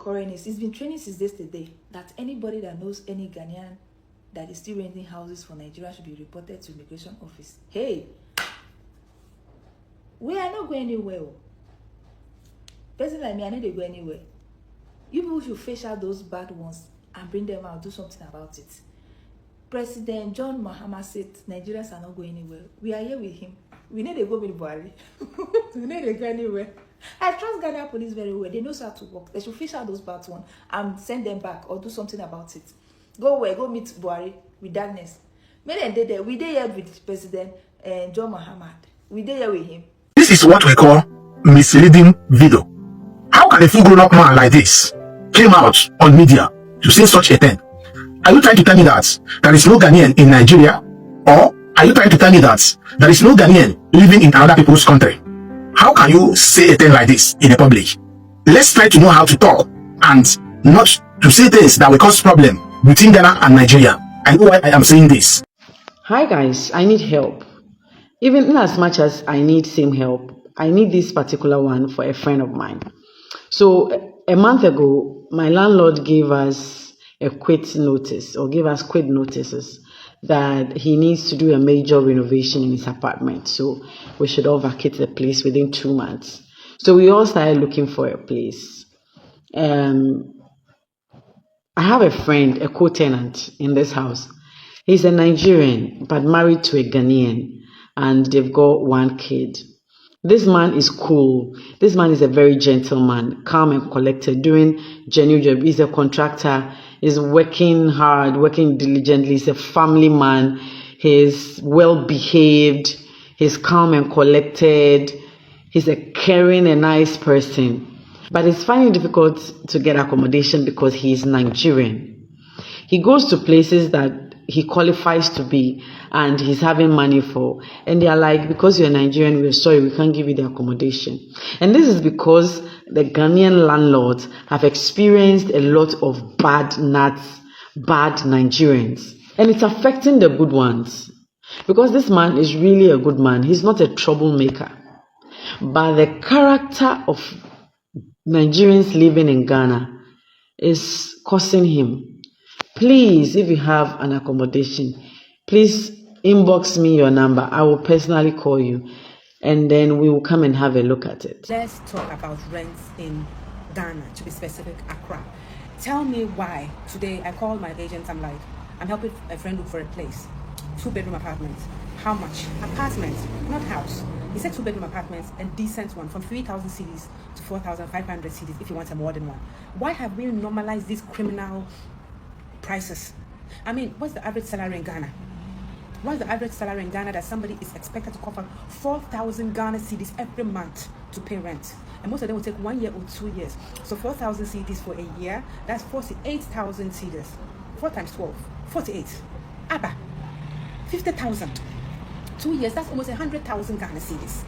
current is, it's been training since yesterday that anybody that knows any Ghanaian that is still renting houses for Nigeria should be reported to immigration office. Hey, we are not going anywhere. Person like me, I know they go anywhere. You people should fish out those bad ones and bring them out, do something about it. President John Mahama said Nigerians are not going anywhere. We are here with him. We need to go with Buhari. We need to go anywhere. I trust Ghana police very well. They know how to work. They should fish out those bad ones and send them back or do something about it. Go where? Go meet Buhari with darkness. When they did there, we did here with President John Mahama. We did here with him. This is what we call misleading video. How can a full grown-up man like this came out on media to say such a thing? Are you trying to tell me that there is no Ghanaian in Nigeria? Or are you trying to tell me that there is no Ghanaian living in other people's country? How can you say a thing like this in the public? Let's try to know how to talk and not to say things that will cause problem between Ghana and Nigeria. I know why I am saying this. Hi guys, I need help. Even in as much as I need same help, I need this particular one for a friend of mine. So a month ago, my landlord gave us a quit notice or gave us quit notices that he needs to do a major renovation in his apartment. So we should all vacate the place within 2 months. So we all started looking for a place. I have a friend, a co-tenant in this house. He's a Nigerian, but married to a Ghanaian, and they've got 1 kid. This man is cool. This man is a very gentleman, calm and collected, doing genuine job. He's a contractor. He's working hard, working diligently. He's a family man. He's well behaved. He's calm and collected. He's a caring and nice person. But he's finding it difficult to get accommodation because he's Nigerian. He goes to places that he qualifies to be and he's having money for, and they are like, because you're Nigerian, we're sorry, we can't give you the accommodation. And this is because the Ghanaian landlords have experienced a lot of bad nuts, bad Nigerians, and it's affecting the good ones. Because this man is really a good man. He's not a troublemaker, but the character of Nigerians living in Ghana is causing him. Please, if you have an accommodation, please inbox me your number. I will personally call you, and then we will come and have a look at it. Let's talk about rents in Ghana, to be specific, Accra. Tell me why. Today, I called my agent. I'm like, I'm helping a friend look for a place. 2-bedroom apartment. How much? Apartment, not house. He said 2-bedroom apartments, a decent one, from 3,000 cedis to 4,500 cedis if you want a modern one. Why have we normalized these criminal prices? I mean, what's the average salary in Ghana? What's the average salary in Ghana that somebody is expected to cover 4,000 Ghana cedis every month to pay rent? And most of them will take 1 year or 2 years. So 4,000 cedis for a year, that's 48,000 cedis. 4 times 12, 48. Abba, 50,000. 2 years, that's almost 100,000 Ghana cedis.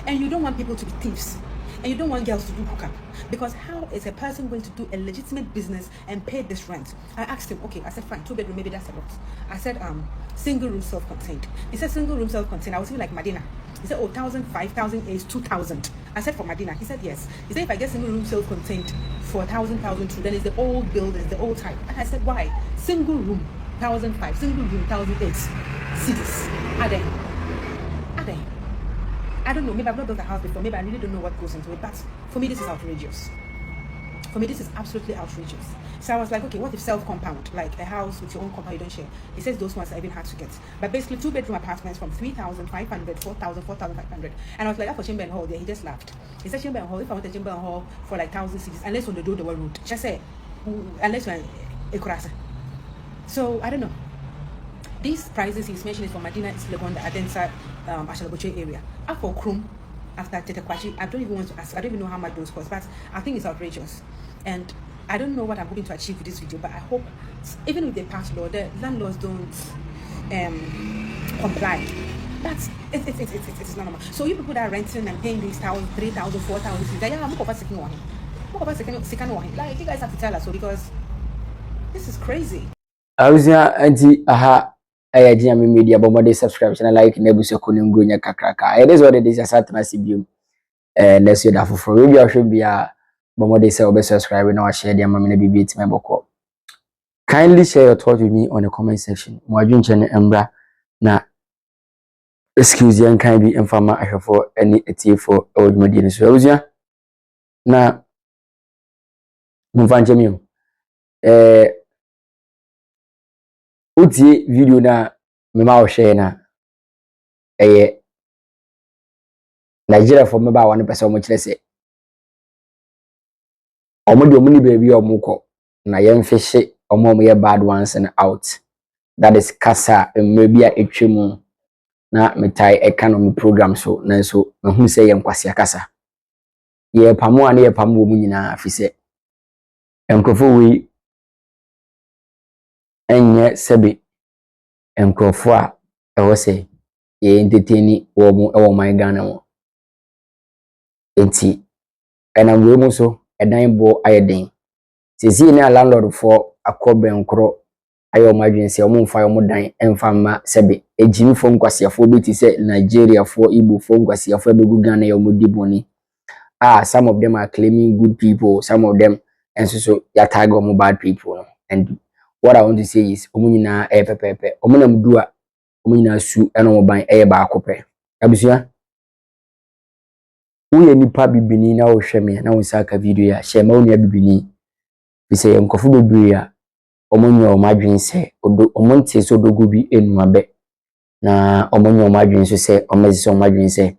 And you don't want people to be thieves. And you don't want girls to do hookup. Because how is a person going to do a legitimate business and pay this rent? I asked him, okay, I said, fine, 2-bedroom, maybe that's a lot. I said, single room self-contained. He said, single room self-contained. I was even like, Medina. He said, oh, 1,000, 5,000 is 2,000. I said, for Medina. He said, yes. He said, if I get single room self-contained for 1,000, 1,200, then it's the old buildings, the old type. And I said, why? Single room, 1,005. Single room, 1,008. Cities. Are they? I don't know, maybe I've not built a house before, maybe I really don't know what goes into it, but for me this is outrageous. For me this is absolutely outrageous. So I was like, okay, what if self-compound, like a house with your own compound you don't share? He says those ones are even hard to get. But basically 2-bedroom apartments from 3,500, 4,000, 4,500. And I was like, that for Chamber and Hall there, he just laughed. He said Chamber and Hall, if I want a Chamber and Hall for like 1,000 cities, unless on the door road, just say, unless you're a Kurasa. So I don't know. These prices he's mentioning for Medina is Legon, the Adensa, Ashalaboche area. For Krum, after Tetekwachi, I don't even want to ask. I don't even know how much those cost, but I think it's outrageous. And I don't know what I'm hoping to achieve with this video, but I hope, even if they pass law, the landlords don't comply. That's it's not normal. So you people that are renting and paying these 1,000, 3,000, 4,000, like you guys have to tell us so, because this is crazy. Ayajina media bomode subscribe channel like na buso ko ngro nya kakraka. It is what it is, asatna sibium. Let's you that for we be bia Bomode say obe subscribe na share the amamina bibi etime boko. Kindly share your thoughts with me on the comment section. Mwadwinche ne embra na excuse yan kan bi emfama ahwefo ani etifo ewodmadi ne so awuzia na mfanche mi utie video na mema wo share na Nigeria for meba one person mo kire se omudi omuni baby omukọ na yemfihye omo ye bad ones and out. That is kasa mmebi a etwemu na metai economy program so na so mehu se yenkwase kasa ye pamo ane ye pamo mu nyina afise enkrofo wi enye sebe enkrofo a ewo se ye entertain wo mu ewo man Ghana mo enti enam we mu so edan bo ayeden sisi na landlord for akobenkro ayo madwense o mumfa yo mudan emfama sebe ejimi fo nkwasiafo beti se Nigeria for Igbo fo nkwasiafo begu Ghana yo modiboni. Some of them are claiming good people, some of them and so ya tag on bad people. And what I want to say is omunina pepepe omunam dua omunina su eno ban ba akope abusua wo ye nipa bibini na wo hweme na wo saka video ya share ma wo nia bibini bi se enkofu bebre ya omunyo omadwense omonte so dogu bi enuabe na omunyo omadwense se omezi omadwense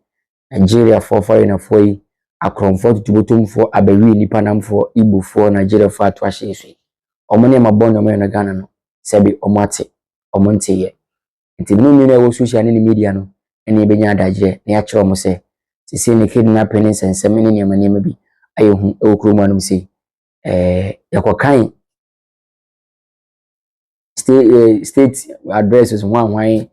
Nigeria for foreigner for akromfo tutubotomfo abawi nipa namfo Igbo for Nigeria for atwahye so omone mabon no na Ghana no sebi omate omonte ye nti no mi na wo social media no ene benya adagye na ya kire omo se sisi ne kidnapping nsensem ne nyama bi ayehu ewokro manum se yakokan state addresses hwan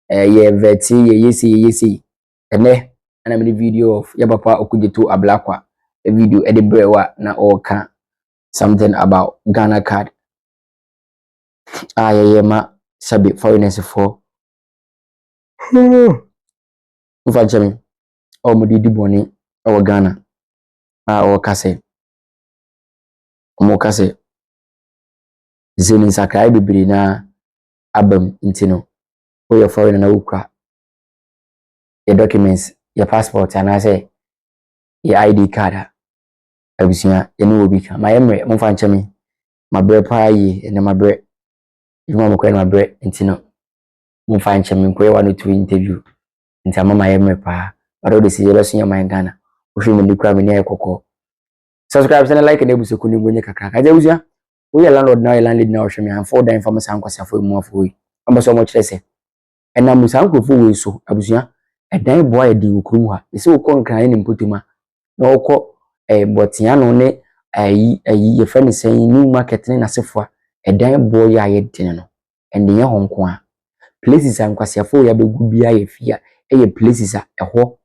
ye veti ye yesi ene ana me video of ya papa okujeto ablakwa a video edebrewa na oka something about Ghana card ma sabi foreigners for ufa chami o mudidi boni o Ghana o kase zeni sakai bibiri na abam ntino o your foreigner na ukra your documents your passport and I say your ID card abusia ene obi ka mayemre mfa nchemi mabre pa yi ene mabre yuma mko ene mabre ntino mfa nchemi mko wa no to interview nti mama mayemre pa bado de si yelo sunya man Ghana o hwe me likura me ne ekoko subscribe and like na ebuso kunu ngonye kakra ka abusia wo ye landlord na landlady na o hwe me an for dan fama san kwasa fo mu afo yi ambaso mo kire se ena musan krofo we so abusia edan boa ye di okurum ha ese wo konkran ne mpotuma na okọ botia no ne ye fa ne sen new market ne nasefo edan boy ya ye tene no ende ye honko a places ankwasiafo ya begu bia ye fia places a eho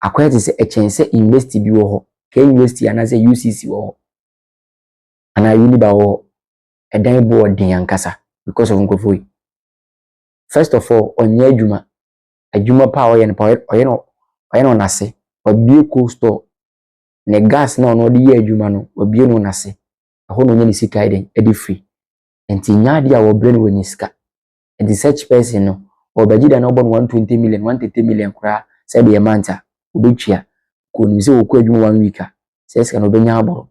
akwete se echense university bi wo ho ke university anaze UCC wo ho ana uniba wo edan bo odin ankasa because of nkofo. First of all onye adwuma pa oye no nase obie cool store ne gas na ono de ye adwuma no obie no nase ho no nyani sika eden edi free enti nyaade a wo bre no wani sika enti search person no obagida na obo 120 million 130 million kura say be manta obetwia ko ni se wo ko adwuma 1 week a say sika no obenya aboro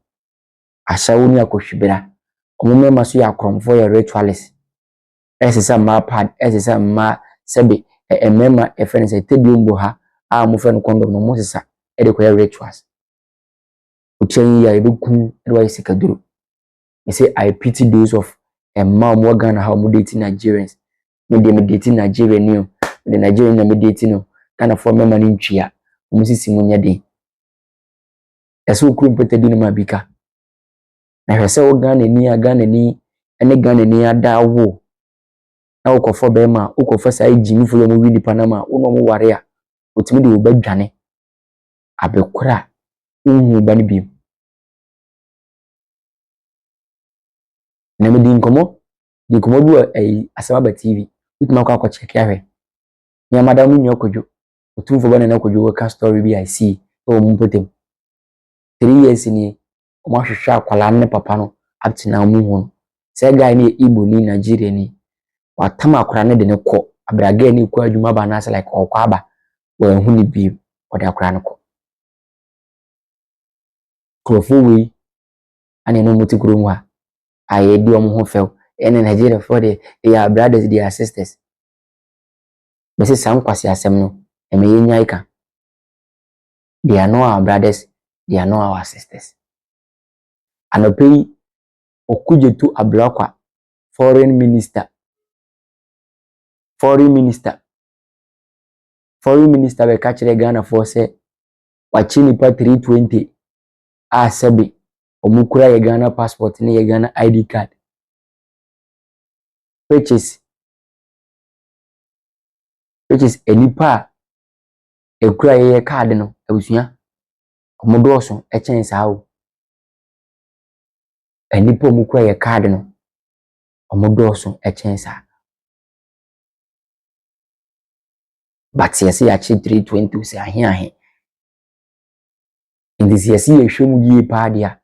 ashawo ni akohwibera omome maso ya kromfo ya ritualist esesa ma pad esesa ma sebe emema friends tebiumbo ha a mo fe no condom no mo sesa e de ko ya rituals uchen ya ebeku edwa sika duro me say I pity those of mom wo Ghana how mo date Nigerians me date Nigerian new the Nigerian na me date no Ghana for mema ni ntwia mo sisi mo nyade eso kru mpetedi no mabika na hwese wo Ghana ni ene Ghana ni ada wo na ukofo bema ukofo sai jimi fo yo mo widi panama uno mo ware a otimi de obadwane abekura unhu bani bi na me di nkomo bi Asababa TV bituma kwa check ya hwe ya madam nyo kojo otumfo bana na kojo ka story bi I see o mo potem 3 years ni omo hwehwe akwala ne papa no up to now mu hu say guy ni Igbo ni Nigeria ni watam akwala ne de ne kɔ abraga ni kɔ adwuma ba na say like ɔkɔ aba wa hu ni bi ɔde akwala ne kɔ krofo wi ane no muti kuro mu a aye di omo ho few ene Nigeria for the they are brothers, they are sisters. But say some kwasi asem no eme yenya ika. They are not our brothers, they are not our sisters. Anope okuje tu ablakwa foreign minister be catch the Ghana for say wachi nipa 320 a sebi omukura ye Ghana passport ne ye Ghana ID card. Which is enipa ekura ye card no abusua omodoso echen sao enipa omukura ye card no omodoso echen sa but yes ya chi 320 say ahe ndisi yes ye hwemu yi pa dia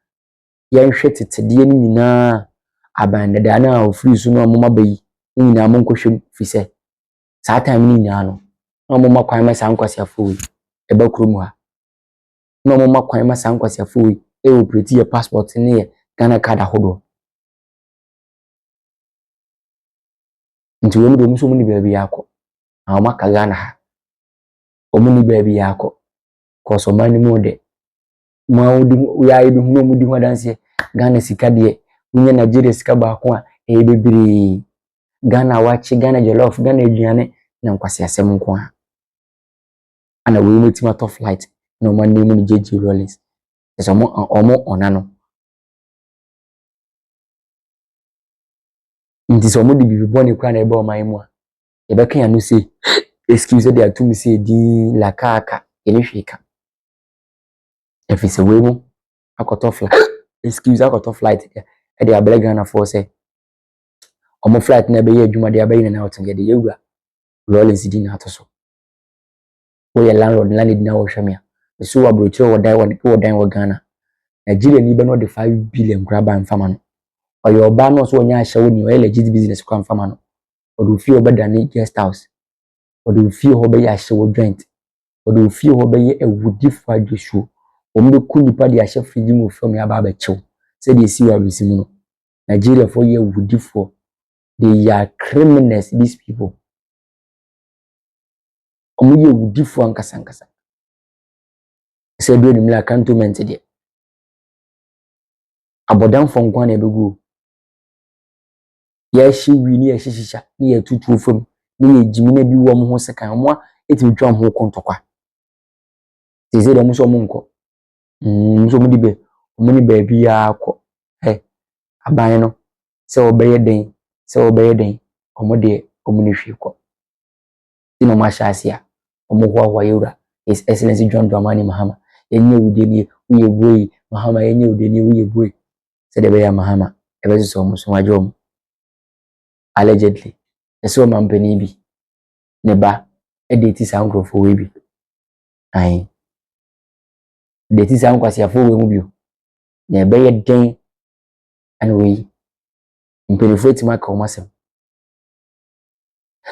ye nhwe tetede ni nyina abandada na ofiri su no omoma bayi nyina mo nkohwem fise saa time ni nyina no omoma kwan ma sa nkwasiafo yi eba kurom ha no omoma kwan ma sa nkwasiafo yi e operate ye passport ne ye Ghana card ahodo nti wo mu so mu ni baabi yakọ na oma ka Ghana ha omu ni baabi yakọ cause omani mu de ma odi ya ebi hu mu di ho danse Ghana sika de unye Nigeria sika ba ko a e bebiri Ghana wachi Ghana jollof Ghana aduane na nkwasi asem nko a ana we mutima to flight na omani mu ni JJ Rollins eso omo onano nti so mo di bibi boni kwa na ebe oman mu a ye be kan ya no say excuse dey atum say di la kaka eni hweka efise we mu akoto flight excuse akoto flight e dey abele Ghana for say omo flight na be ye adwuma dey abayi na out dey yewura Rollins di na atoso we landlord na wo hwamia so wa brochire wo dan wo Ghana Nigeria ni be no de 5 billion graba mfama no oyo ba no so onya ahye wo ni o legit business kwa mfama no odu fie obeda ni guest house odu fie ho be ya ahye wo joint odu fie ho be ye ewudifo adwusu ombe kunipa de ahye friji mu fam ya ba ba chew se de si wa bisimu no Nigeria for ye ewudifo they are criminals these people omu ye ewudifo ankasa se do ni mla cantonment de abodan fo nkwa na ebegu ya shi wi ni ya shishisha ni ya tutu fam ni ya jimina bi wo mo ho sekan mo eti twa ho kontokwa teze de mo so mo nko so mo di be mo ni ba bi ya akọ aban no se obeye den omo de omo ni hwe kọ ti no ma sha asia omo ho yura His Excellency John Dramani Mahama enye ude ni uye boy Mahama enye ude ni uye boy se de be ya Mahama e be so mo so wajom allegedly eso mampeni bi ne ba e de ti sa nkrofo we bi ai de ti sa nkwasiafo we mu bio na ebe ye den anyway mpenifo ti maka o masem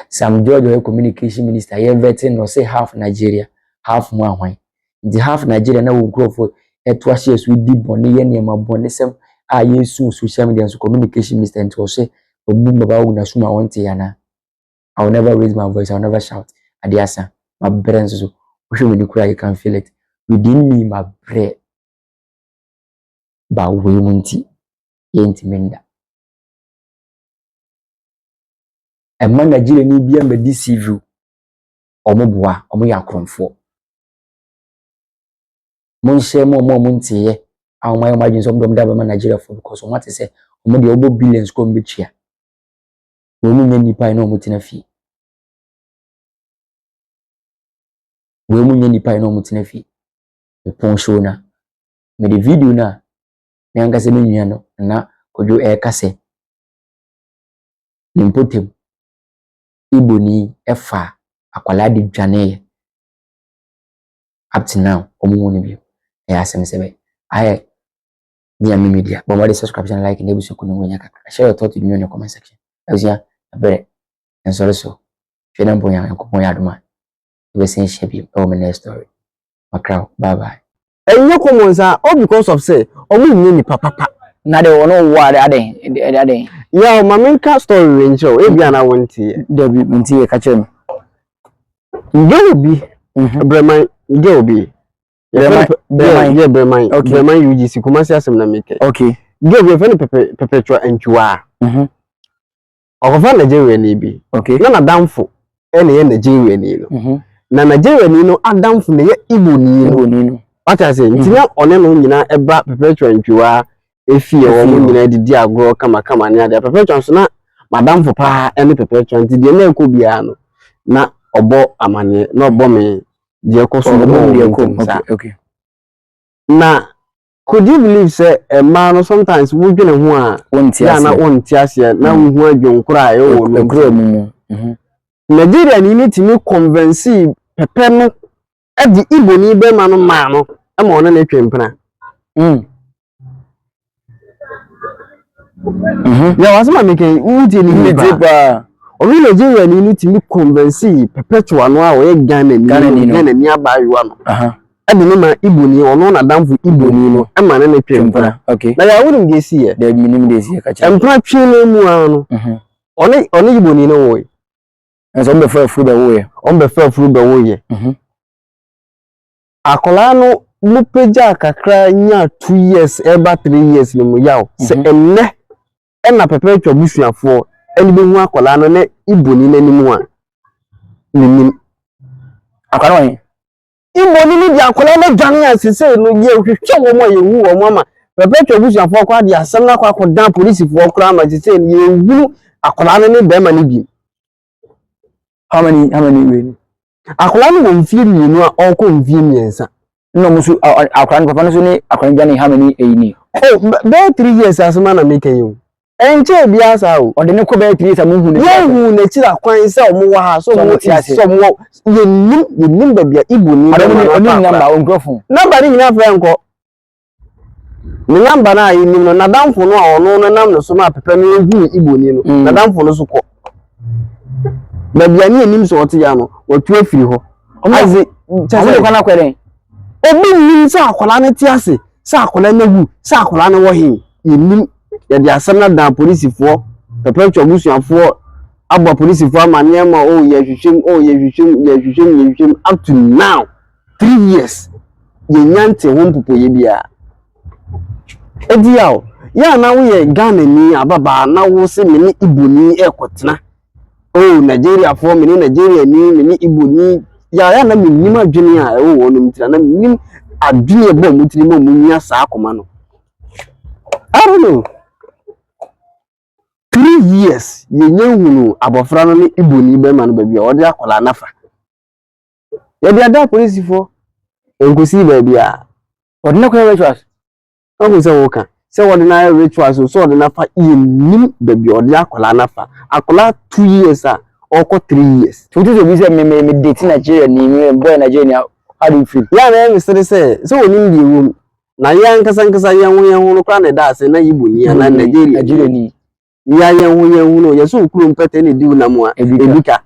Sam George communication minister ye vetting no say half Nigeria half mu ahwan the half Nigeria na wo nkrofo eto ahye so di bone ye ne ma bone sem a yesu social media so communication minister nti o say obu baba wo na suma wonte ya na I will never raise my voice, I will never shout. Adiasa, my brain so when you cry, you can feel it. Within me, my brain. But we won't menda. A man Nigeria ni be a deceive you. Omoboa, omo ya kromfo. Mon share more monte ye. Our my imagine some dom daba man Nigeria for because what is say omo de obo billions come be chia. We mu nipa no mutina fi. We mu nipa no mutina fi. Me pon show na. Me the video na me anga se me nua no na kojo e kase. Nimpotem Igbo ni efa akwala de dwane up to now omo woni bi e asem sebe aye Via Media. But what is subscription like in the book? Share your thoughts with me in the comment section. As you are, and so. If you don't we're saying shape your next story. Macau, bye bye. And you come on, sir, all because of say, only mini papa. Now they will know what are they. Yeah, my main car story range show. If you are went here, They'll be catch him. You be Bremen, you be. Yeah, Bremen, okay, Bremen UGC, Kumasi Assembly make. Okay, give your friend perpetual and you are. Of a Nigeria, maybe. Okay, none of downful. Any Nigeria Nino. Na Nigeria Nino Adam from the Ibu Nino. What I say, Tina on them a brat perpetual and you are a fear or United Dia grow come near the perpetual so Madame for pa any perpetual and the name could be ano. Na obo amani, no bombing, dear Costa. Okay. Na could you believe say a man or sometimes would be one tiasia now who don't cry oh no grow. Nigeria need to me convince pepe no e di Igbo ni be ma no e mo na twempena ya wasema meke uti ni ba o mi Nigeria need to me convince perpetual no a o ye Ghana ni abayiwa no e di ni ma Igbo ni ono na damfu Igbo ni no e ma na twempena okay na ya wuru de si ye de minim de si ka cha empra twi na mu ano oni Igbo ni no wo and some prefer food away. On the fair food away. Akolano mupeja kakra nya 2 years, eba 3 years no yaw. Se enne na perpetual busuafo eni be hu akolano ne iboni nanimu a. Nim. Akolano Iboni ni dia akolano dwan asese no ye hwehwe wo mo ye hu wo mo ma. Perpetual busuafo kwa dia asem na kwa dan police fo kra ma sese ni ye hu akolano ne be ma ni bi. How many way? Akolano mo mfie mienu a onko mfie miensa. No musu akolano papa no so ni akolano jani how many eyini? Oh, be 3 years asema na make you. Enche bia sa o. Ode ne ko be 3 years amu hu ne. Ye hu ne chira kwan se omo wa ha so mo tiase. So mo ye nim ba bia Igbo ni. Oni number on grofo. Number ni nyina fa enko. Ni number na yi nim no na damfo no a ono no nam no so ma pepe no hu Igbo ni no. Na damfo no so ko. Babia ni enim so ote ya no otu afiri ho azi chase kwa na kwere obi nim sa akola ne tiase sa akola na hu sa akola ne wo he enim ya dia asem na dan police fo perpetual busuafo abba police fo amane ma o ye hwehwem up to now 3 years ye nyante ho mpopo ye bia ediao ya na wo ye Ghana ni ababa na wo se me ni Igbo ni ekotena. Oh, Nigeria for me, Nigeria ni Igbo ni ya na minim adwene a ewo wo no mtira na minim adwene ebo mutiri mo munya sa akoma no. I don't know. 3 years ye nyehunu abofra no ni Igbo ni be ma no ba bia ode akola nafa. Ya bia da police for enkosi ba bia ode na kwa rituals. Ogo se wo kan se ordinary rituals so ordinary fa nim ba bia ode akola nafa. Akola 2 years a oko 3 years. So this is me date Nigeria ni boy Nigeria how do you feel? Ya na me say so oni ndi wo na ya nkasa yan hu no kwa na da se na Igbo ni na Nigeria ni ya yan hu no ya so kuro mpete ni di na mu a ebika